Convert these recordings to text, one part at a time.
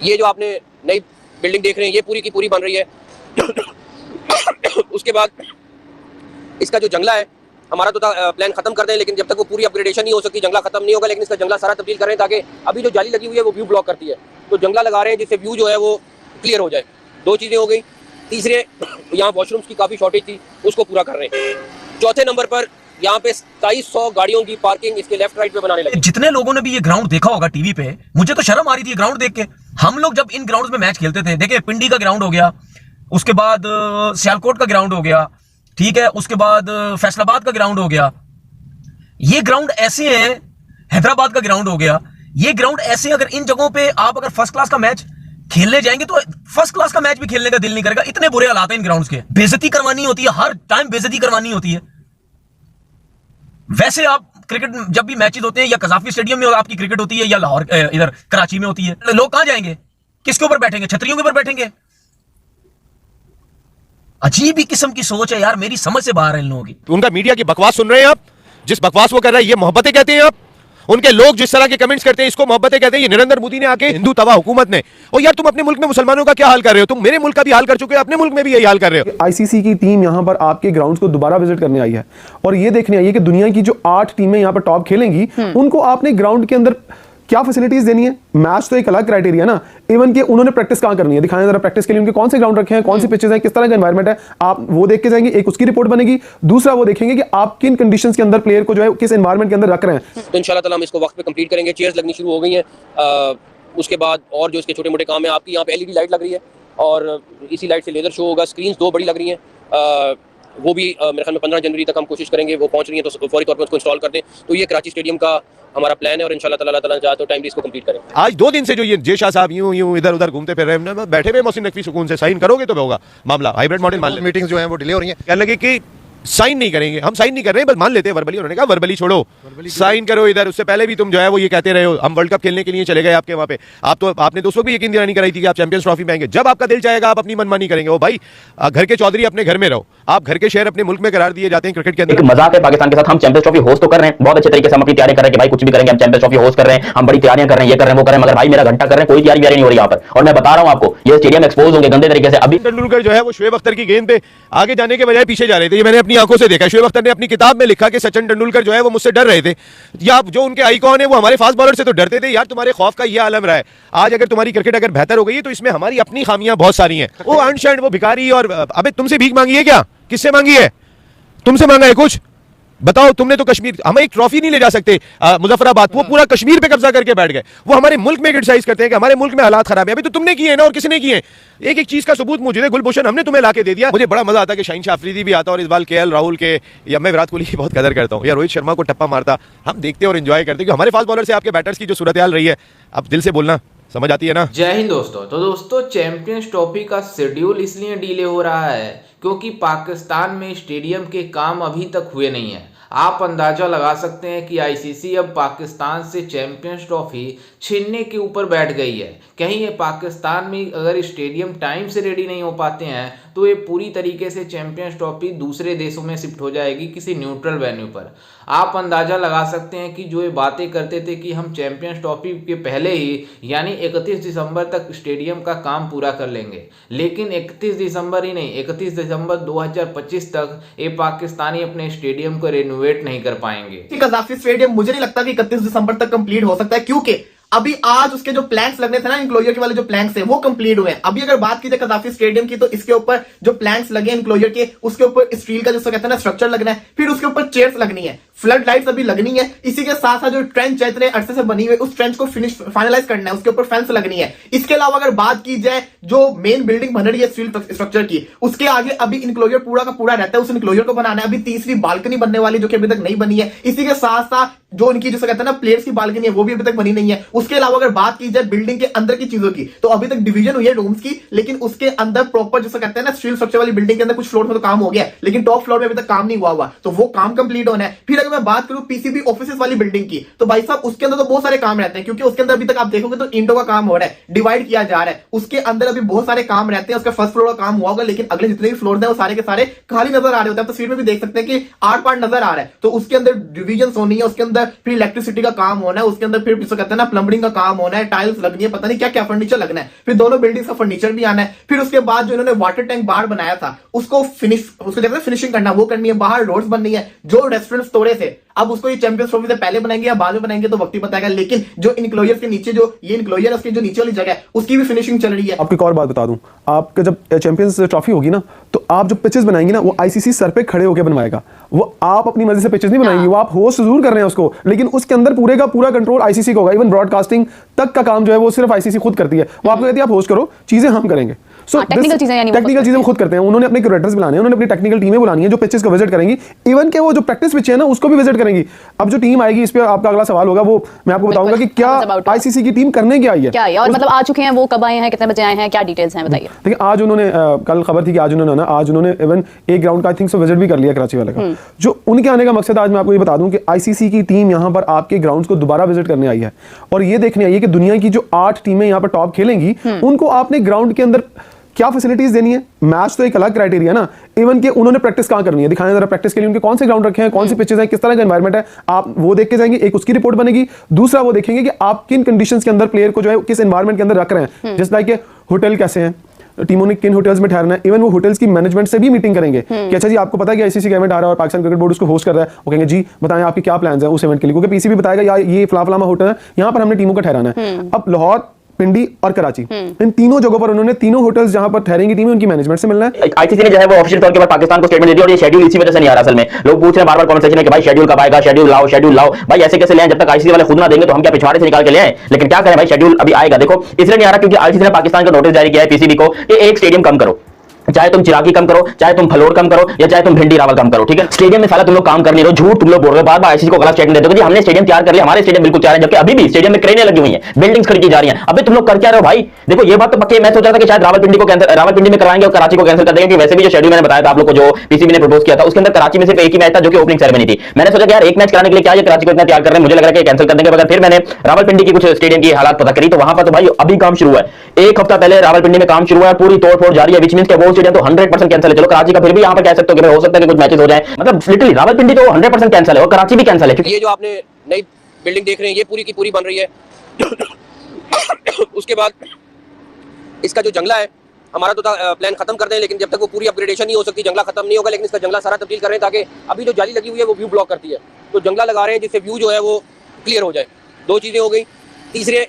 ये जो आपने नई बिल्डिंग देख रहे हैं ये पूरी की पूरी बन रही है। उसके बाद इसका जो जंगला है हमारा तो प्लान खत्म कर दें, लेकिन जब तक वो पूरी अपग्रेडेशन नहीं हो सकती जंगला खत्म नहीं होगा। लेकिन इसका जंगला सारा तब्दील करें ताकि अभी जो जाली लगी हुई है वो व्यू ब्लॉक करती है, तो जंगला लगा रहे हैं जिससे व्यू जो है वो क्लियर हो जाए। 2 चीज़ें हो गई। तीसरे, यहाँ वॉशरूम्स की काफ़ी शॉर्टेज थी, उसको पूरा कर रहे हैं। चौथे नंबर पर यहाँ पे 2700 गाड़ियों की पार्किंग इसके लेफ्ट राइट पे बनाने लगे। जितने लोगों ने भी ये ग्राउंड देखा होगा टीवी पे, मुझे तो शर्म आ रही थी ग्राउंड देख के। हम लोग जब इन ग्राउंड में मैच खेलते थे, देखिए पिंडी का ग्राउंड हो गया, उसके बाद सियालकोट का ग्राउंड हो गया, ठीक है, उसके बाद फैसलाबाद का ग्राउंड हो गया। ये ग्राउंड ऐसे हैं, हैदराबाद का ग्राउंड हो गया, ये ग्राउंड ऐसे अगर इन जगहों पे आप अगर फर्स्ट क्लास का मैच खेलने जाएंगे तो फर्स्ट क्लास का मैच भी खेलने का दिल नहीं करेगा। इतने बुरे हालात हैं इन ग्राउंड्स के। बेइज्जती करवानी होती है, हर टाइम बेइज्जती करवानी होती है। वैसे आप क्रिकेट जब भी मैचेस होते हैं या कजाफी स्टेडियम में आपकी क्रिकेट होती है या लाहौर इधर कराची में होती है, लोग कहां जाएंगे, किसके ऊपर बैठेंगे, छतरियों के ऊपर बैठेंगे। अजीब ही किस्म की सोच है यार, मेरी समझ से बाहर है इन लोगों की। उनका मीडिया की बकवास सुन रहे हैं आप, जिस बकवास वो कर रहा है ये मोहब्बतें कहते हैं आप। उनके लोग जिस तरह के कमेंट्स करते हैं इसको मोहब्बतें कहते हैं। ये नरेंद्र मोदी ने आके हिंदू तवा हुकूमत ने, और यार तुम अपने मुल्क में मुसलमानों का क्या हाल कर रहे हो, तुम मेरे मुल्क का भी हाल कर चुके हो, अपने मुल्क में भी यही हाल कर रहे हो। आईसीसी की टीम यहां पर आपके ग्राउंड्स को दोबारा विजिट करने आई है और ये देखने आई है कि दुनिया की जो 8 टीमें यहां पर टॉप खेलेंगी उनको आपने ग्राउंड के अंदर क्या फैसिलिटीज देनी है। मैच तो एक अलग क्राइटेरिया ना, इवन कि उन्होंने प्रैक्टिस कहां करनी है दिखाएं जरा। प्रैक्टिस के लिए उनके कौन से ग्राउंड रखे हैं, कौन सी पिचेस हैं, किस तरह का एनवायरनमेंट है, आप वो देख के जाएंगे। एक उसकी रिपोर्ट बनेगी, दूसरा वो देखेंगे कि आप किन कंडीशंस के अंदर प्लेयर को जो है किस एनवायरनमेंट के अंदर रख रहे हैं। तो इंशाल्लाह ताला हम इसको वक्त पे कंप्लीट करेंगे। चेयर्स लगनी शुरू हो गई हैं। उसके बाद और जो इसके छोटे मोटे काम है, आपकी यहाँ पे एलईडी लाइट लग रही है और इसी लाइट से लेजर शो होगा। स्क्रीन 2 बड़ी लग रही हैं, वो भी मेरे ख्याल में 15 जनवरी तक हम कोशिश करेंगे, वो पहुंच रही है तो फौरी तौर पर उसको इंस्टॉल कर दें। तो ये कराची स्टेडियम का हमारा प्लान है और इंशाल्लाह ताला चाहे तो टाइमली इसको कंप्लीट करें। आज 2 दिन से जो ये जे शाह साहब यूं इधर उधर घूमते फिर रहे हैं, बैठे हुए मोहसिन नकवी सुकून से साइन करोगे तो होगा मामला। हाइब्रिड मॉडल मान मीटिंग्स जो हैं वो डिले हो रही हैं, कहने लगे कि साइन नहीं करेंगे, हम साइन नहीं कर रहे हैं, बस मान लेते हैं वर्बली। उन्होंने कहा वर्बली छोड़ो, साइन करो इधर। उससे पहले भी तुम जो है वो ये कहते रहे हो हम वर्ल्ड कप खेलने के लिए चले गए आपके वहां पे। आपने तो उस वक्त भी यकीन दिलानी कराई थी कि आप चैंपियंस ट्रॉफी में आएंगे। जब आपका दिल चाहेगा आप अपनी मनमानी करेंगे। ओ भाई, घर के चौधरी अपने घर में रहो, आप घर के शहर अपने मुल्क में करार दिए जाते हैं क्रिकेट के अंदर। मजाक है पाकिस्तान के साथ, हम चैंपियंस ट्रॉफी होस्ट तो कर रहे हैं, बहुत अच्छे तरीके से हम अपनी तैयारी कर रहे हैं कि भाई कुछ भी करेंगे हम चैंपियंस ट्रॉफी होस्ट कर रहे हैं, हम बड़ी तैयारियां कर रहे हैं, ये कर रहे हैं वो कर रहे हैं, मगर भाई मेरा घंटा कर रहे हैं, कोई तैयारी नहीं हो रही यहाँ पर। और मैं बता रहा हूँ आपको, ये स्टेडियम एक्सपोज होंगे गंदे तरीके से। अभी तेंदुलकर जो है वो शोएब अख्तर की गेंद पे आगे जाने के बजाय पीछे जा रहे थे, ये मैंने अपनी आंखों से देखा। शोएब अख्तर ने अपनी किताब में लिखा कि सचिन तेंदुलकर जो है वो मुझसे डर रहे थे, या जो उनके आइकॉन है वो हमारे फास्ट बॉलर से तो डरते थे। यार तुम्हारे खौफ का ये आलम रहा है। आज अगर तुम्हारी क्रिकेट अगर बेहतर हो गई है तो इसमें हमारी अपनी खामियां बहुत सारी हैं। वो अनशर्ट, वो भिखारी, और अबे तुमसे भीख मांगी है क्या, किससे मांगी है, तुमसे मांगा है कुछ बताओ। तुमने तो कश्मीर, हम एक ट्रॉफी नहीं ले जा सकते मुजफ्फराबाद, वो पूरा कश्मीर पे कब्जा करके बैठ गए। वो हमारे मुल्क में क्रिटिसाइज करते हैं कि हमारे मुल्क में हालात खराब है। अभी तो तुमने किए ना, और किसी ने किए। एक एक चीज का सबूत मुझे दे, गुलभूषण हमने तुम्हें लाके दे दिया। मुझे बड़ा मजा आता कि शाहीन शाह अफरीदी भी आता और इस बार केएल राहुल के, या मैं विराट कोहली की बहुत कदर करता हूँ, या रोहित शर्मा को टप्पा मारता। हम देखते और एंजॉय करते, हमारे फास्ट बॉलर से आपके बैटर्स की जो सूरत हाल रही है, अब दिल से बोलना, समझ आती है ना। जय हिंद दोस्तों। तो दोस्तों, चैंपियंस ट्रॉफी का शेड्यूल इसलिए डिले हो रहा है क्योंकि पाकिस्तान में स्टेडियम के काम अभी तक हुए नहीं है। आप अंदाजा लगा सकते हैं कि आईसीसी अब पाकिस्तान से चैंपियंस ट्रॉफी छीनने के ऊपर बैठ गई है। कहीं ये पाकिस्तान में अगर स्टेडियम टाइम से रेडी नहीं हो पाते हैं तो ये पूरी तरीके से चैंपियंस ट्रॉफी दूसरे देशों में शिफ्ट हो जाएगी किसी न्यूट्रल वेन्यू पर। आप अंदाजा लगा सकते हैं कि जो ये बातें करते थे कि हम चैंपियंस ट्रॉफी के पहले ही यानी 31 दिसंबर तक स्टेडियम का काम पूरा कर लेंगे, लेकिन 31 दिसंबर ही नहीं, 31 दिसंबर 2025 तक ये पाकिस्तानी अपने स्टेडियम को रिनोवेट नहीं कर पाएंगे। कजाफी स्टेडियम मुझे नहीं लगता कि 31 दिसंबर तक कंप्लीट हो सकता है, क्योंकि अभी आज उसके जो प्लैंक्स लगने थे ना, इंक्लोजर के वाले जो प्लैंक्स हैं वो कंप्लीट हुए हैं। अभी अगर बात की जाए कजाफी स्टेडियम की तो इसके ऊपर जो प्लैंक्स लगे इंक्लोजर के, उसके ऊपर स्टील का जिसको कहते हैं ना स्ट्रक्चर लगना है, फिर उसके ऊपर चेयर्स लगनी है, फ्लड लाइट्स अभी लगनी है। इसी के साथ साथ जो ट्रेंच है इतने अरसे से बनी हुई, उस ट्रेंच को फाइनलाइज करना है, उसके ऊपर फेंस लगनी है। इसके अलावा अगर बात की जाए जो मेन बिल्डिंग बन रही है स्टील स्ट्रक्चर की, उसके आगे अभी इंक्लोजर पूरा का पूरा रहता है, उस इंक्लोजर को बनाना है। अभी तीसरी बालकनी बनने वाली जो कि अभी तक नहीं बनी है। इसी के साथ साथ जो उनकी जिसे कहते हैं ना प्लेयर्स की बालकनी है वो भी अभी तक बनी नहीं है। उसके अलावा अगर बात की जाए बिल्डिंग के अंदर की चीजों की तो अभी तक डिवीजन हुई है रूम्स की, लेकिन उसके अंदर प्रॉपर जिसे कहते हैं ना स्टील स्ट्रक्चर वाली बिल्डिंग के अंदर कुछ फ्लोर में तो काम हो गया, लेकिन टॉप फ्लोर में अभी तक काम नहीं हुआ। तो वो काम कंप्लीट होना है। फिर अगर मैं बात करूं पीसीबी ऑफिसेस वाली बिल्डिंग की, तो भाई साहब उसके अंदर तो बहुत सारे काम रहते हैं, क्योंकि उसके अंदर अभी तक आप देखोगे तो ईंटों का काम हो रहा है, डिवाइड किया जा रहा है, उसके अंदर अभी बहुत सारे काम रहते हैं। उसका फर्स्ट फ्लोर का काम हुआ होगा, लेकिन अगले जितने भी फ्लोर हैं वो सारे के सारे खाली नजर आ रहे होते हैं। तस्वीर में भी देख सकते हैं कि 8 पार्ट नजर आ रहा है। तो उसके अंदर डिवीजन होनी है, उसके अंदर फिर इलेक्ट्रिसिटी का काम होना है, उसके अंदर फिर जिसको कहते हैं ना प्लम्बिंग का काम होना है, टाइल्स लगनी है, पता नहीं क्या क्या फर्नीचर लगना है, फिर दोनों बिल्डिंग का फर्नीचर भी आना है। फिर उसके बाद जो इन्होंने वाटर टैंक बाहर बनाया था उसको फिनिशिंग करना, वो करनी है, बाहर रोड्स बननी है। जो रेस्टोरेंट तोड़े थे अब उसको ये चैंपियंस ट्रॉफी से पहले बनाएंगे या बाद में बनाएंगे तो वक्त ही बताएगा। लेकिन जो इनक्लोजर के नीचे जो ये इनक्लोजर है उसकी जो नीचे वाली जगह है उसकी भी फिनिशिंग चल रही है। आपको एक और बात बता दूं, आपका जब चैंपियंस ट्रॉफी होगी ना, तो आप जो पिचेस बनाएंगे ना वो आईसीसी सर पे खड़े होकर बनवाएगा। वो आप अपनी मर्जी से पिचेस नहीं बनाएंगे, वो आप होस्ट जरूर कर रहे हैं उसको, लेकिन उसके अंदर पूरे का पूरा कंट्रोल आईसीसी का होगा। इवन ब्रॉडकास्टिंग तक का काम जो है वो सिर्फ आईसीसी खुद करती है। वो आपको कहती है आप होस्ट करो, चीजें हम करेंगे। टेक्निकल चीजें वो खुद करते हैं। उन्होंने अपने क्यूरेटर्स बुलाने हैं, उन्होंने अपनी टेक्निकल टीमें बुलानी है जो पिचेस को विजिट करेंगी। इवन के वो जो प्रैक्टिस पिच है ना उसको भी विजिट करेंगी। अब जो टीम आएगी इस पे आपका अगला सवाल होगा, वो मैं आपको बताऊंगा कि क्या आईसीसी की टीम करने क्या आई है, क्या है और मतलब आ चुके हैं वो, कब आए हैं, कितने बजे आए हैं, क्या डिटेल्स हैं बताइए। देखिए आज उन्होंने कल खबर थी कि आज उन्होंने इवन एक ग्राउंड का आई थिंक सो विजिट भी कर लिया कराची वाले का। जो उनके आने का मकसद आज मैं आपको ये बता दूं कि आईसीसी की टीम यहां पर आपके ग्राउंड्स को दोबारा विजिट करने आई है और ये देखने आई है कि दुनिया की जो 8 टीमें यहां पर टॉप खेलेंगी उनको आपने ग्राउंड के अंदर क्या फैसिलिटीज देनी है। मैच तो एक अलग क्राइटेरिया ना, इवन के उन्होंने प्रैक्टिस कहां करनी है, दिखाएं जरा प्रैक्टिस के लिए उनके कौन से ग्राउंड रखे हैं, कौन सी पिचेस हैं, किस तरह का एनवायरनमेंट है, आप वो देख के जाएंगे। एक उसकी रिपोर्ट बनेगी, दूसरा वो देखेंगे कि आप किन कंडीशंस के अंदर प्लेयर को जो है किस एनवायरनमेंट के अंदर रख रहे हैं। जस्ट लाइक होटल कैसे हैं, टीमों ने किन होटल्स में ठहरना है। इवन वो होटल्स की मैनेजमेंट से भी मीटिंग करेंगे कि अच्छा जी आपको पता है कि आईसीसी का इवेंट आ रहा है और पाकिस्तान क्रिकेट बोर्ड उसको होस्ट कर रहा है, वो कहेंगे जी बताएं आपके क्या प्लान्स हैं उस इवेंट के लिए, क्योंकि पीसीबी बताएगा यार ये फलाफलामा होटल है, यहाँ पर हमने टीमों को ठहराना है। अब लाहौर, पिंडी और कराची, इन तीनों जगहों पर उन्होंने तीनों होटल्स जहां पर ठहरेंगी टीमें उनकी मैनेजमेंट से मिलना है। आईसीसी ने जो है वो ऑफिशियल तौर पर पाकिस्तान को स्टेटमेंट दे दिया और ये शेड्यूल इसी वजह से नहीं आ रहा। असल में लोग पूछ रहे हैं बार-बार कमेंट सेक्शन में कि भाई शेड्यूल कब आएगा, शेड्यूल लाओ। भाई ऐसे कैसे ले आए, जब तक आईसीसी वाले खुद ना देंगे तो हम क्या पिछवाड़े से निकाल के ले आए। लेकिन क्या करें भाई, शेड्यूल अभी आएगा। देखो इसलिए नहीं आ रहा क्योंकि आईसीसी ने पाकिस्तान को नोटिस जारी किया है पीसीबी को कि एक स्टेडियम कम करो, चाहे तुम चिरागी कम करो, चाहे तुम फलोर कम करो या चाहे तुम भिंडी रावल कम करो, ठीक है। स्टेडियम में साला तुम लोग काम कर नहीं रहे हो, झूठ तुम लोग बोल रहे हो, बार-बार आईसीसी को गलत स्टेटमेंट देते हो कि हमने स्टेडियम तैयार कर लिया, हमारे स्टेडियम बिल्कुल तैयार है, जबकि अभी भी स्टेडियम में क्रेनें लगी हुई हैं, बिल्डिंग्स खड़ी की जा रही हैं। अबे तुम लोग कर क्या रहे हो भाई। देखो ये बात तो पक्की है, मैं सोच रहा था कि शायद रावलपिंडी में करवाएंगे और कराची को कैंसिल कर देंगे, कि वैसे भी जो शेड्यूल मैंने बताया था आप लोग को जो पीसीबी ने प्रपोज किया था उसके अंदर कराची में सिर्फ एक ही मैच था जो कि ओपनिंग सेरेमनी थी। मैंने सोचा कि यार एक मैच कराने के लिए क्या ये कराची को इतना तैयार कर रहे हैं, मुझे लग रहा है कि कैंसिल कर देंगे। मगर फिर मैंने रावलपिंडी की कुछ स्टेडियम की हालात पता करी तो वहां पर तो भाई अभी काम शुरू है। एक हफ्ता पहले रावलपिंडी में काम शुरू हुआ है, पूरी तोड़फोड़ जारी है, विच मींस कि वो स्टेडियम तो 100% कैंसिल है। चलो कराची का फिर भी यहां पर कह सकते हो कि हो सकता है कि कुछ मैचेस हो जाए, मतलब लिटरली रावलपिंडी तो 100% कैंसिल है और कराची भी कैंसिल है। ये जो आपने नई बिल्डिंग देख रहे हैं ये पूरी की पूरी बन रही है। उसके बाद इसका जो जंगला है, हमारा तो प्लान खत्म कर दें, लेकिन जब तक वो पूरी अपग्रेडेशन नहीं हो सकती जंगला खत्म नहीं होगा। लेकिन इसका जंगला सारा तब्दील कर रहे हैं ताकि अभी जो जाली लगी हुई है वो व्यू ब्लॉक करती है, तो जंगला लगा रहे हैं जिससे व्यू जो है वो क्लियर हो जाए। 2 चीज़ें हो गई। तीसरे,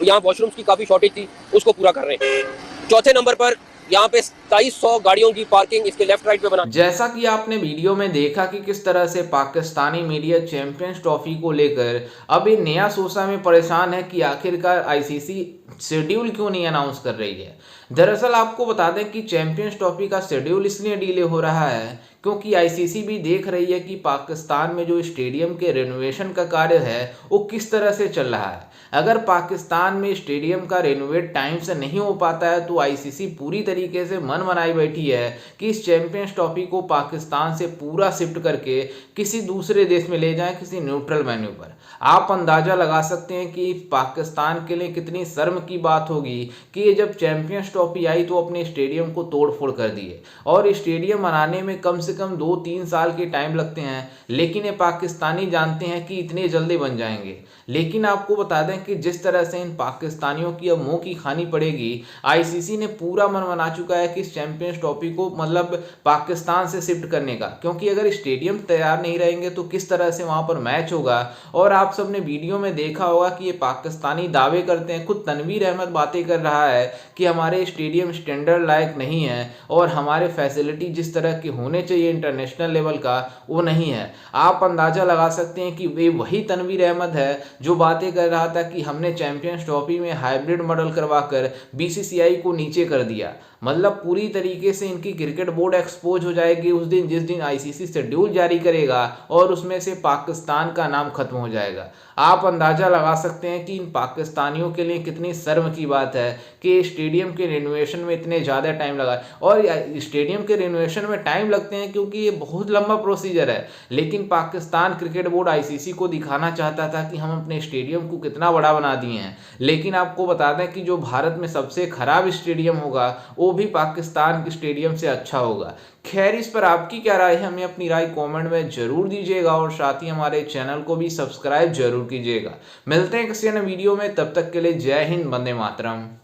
यहाँ वॉशरूम्स की काफ़ी शॉर्टेज थी, उसको पूरा कर रहे हैं। चौथे नंबर पर यहाँ पे 2700 गाड़ियों की पार्किंग इसके लेफ्ट राइट पे बना। जैसा कि आपने वीडियो में देखा कि किस तरह से पाकिस्तानी मीडिया चैंपियंस ट्रॉफी को लेकर अब ये नया सोचा में परेशान है कि आखिरकार आईसीसी शेड्यूल क्यों नहीं अनाउंस कर रही है। दरअसल आपको बता दें कि चैंपियंस ट्रॉफी का शेड्यूल इसलिए डिले हो रहा है क्योंकि आईसीसी भी देख रही है कि पाकिस्तान में जो स्टेडियम के रेनोवेशन का कार्य है वो किस तरह से चल रहा है। अगर पाकिस्तान में स्टेडियम का रेनोवेट टाइम से नहीं हो पाता है तो आईसीसी पूरी तरीके से मन बनाई बैठी है कि इस चैंपियंस ट्रॉफी को पाकिस्तान से पूरा शिफ्ट करके किसी दूसरे देश में ले जाएं, किसी न्यूट्रल वेन्यू पर। आप अंदाज़ा लगा सकते हैं कि पाकिस्तान के लिए कितनी शर्म की बात होगी कि ये जब चैंपियंस ट्रॉफी आई तो अपने स्टेडियम को तोड़ फोड़ कर दिए, और स्टेडियम बनाने में कम से कम 2-3 साल के टाइम लगते हैं, लेकिन ये पाकिस्तानी जानते हैं कि इतने जल्दी बन जाएंगे। लेकिन आपको बता दें कि जिस तरह से इन पाकिस्तानियों की अब मुंह की खानी पड़ेगी, आईसीसी ने पूरा मन बना चुका है कि इस चैंपियंस ट्रॉफी को मतलब पाकिस्तान से शिफ्ट करने का, क्योंकि अगर स्टेडियम तैयार नहीं रहेंगे तो किस तरह से वहां पर मैच होगा। और आप सबने वीडियो में देखा होगा कि ये पाकिस्तानी दावे करते हैं, खुद तनवीर अहमद बातें कर रहा है कि हमारे स्टेडियम स्टैंडर्ड लायक नहीं है और हमारे फैसिलिटी जिस तरह के होने चाहिए इंटरनेशनल लेवल का वो नहीं है। आप अंदाजा लगा सकते हैं कि वे वही तनवीर अहमद है जो बातें कर रहा था कि हमने चैंपियंस ट्रॉफी में हाइब्रिड मॉडल करवाकर बीसीसीआई को नीचे कर दिया। मतलब पूरी तरीके से इनकी क्रिकेट बोर्ड एक्सपोज हो जाएगी उस दिन जिस दिन आईसीसी शेड्यूल जारी करेगा और उसमें से पाकिस्तान का नाम खत्म हो जाएगा। आप अंदाज़ा लगा सकते हैं कि इन पाकिस्तानियों के लिए कितनी शर्म की बात है कि स्टेडियम के रिनोवेशन में इतने ज़्यादा टाइम लगा। और स्टेडियम के रिनोवेशन में टाइम लगते हैं क्योंकि ये बहुत लंबा प्रोसीजर है। लेकिन पाकिस्तान क्रिकेट बोर्ड आईसीसी को दिखाना चाहता था कि हम अपने स्टेडियम को कितना बड़ा बना दिए हैं। लेकिन आपको बता दें कि जो भारत में सबसे खराब स्टेडियम होगा वो भी पाकिस्तान के स्टेडियम से अच्छा होगा। खैर, इस पर आपकी क्या राय है, हमें अपनी राय कमेंट में जरूर दीजिएगा और साथ ही हमारे चैनल को भी सब्सक्राइब जरूर कीजिएगा। मिलते हैं किसी अन्य वीडियो में, तब तक के लिए जय हिंद, वंदे मातरम।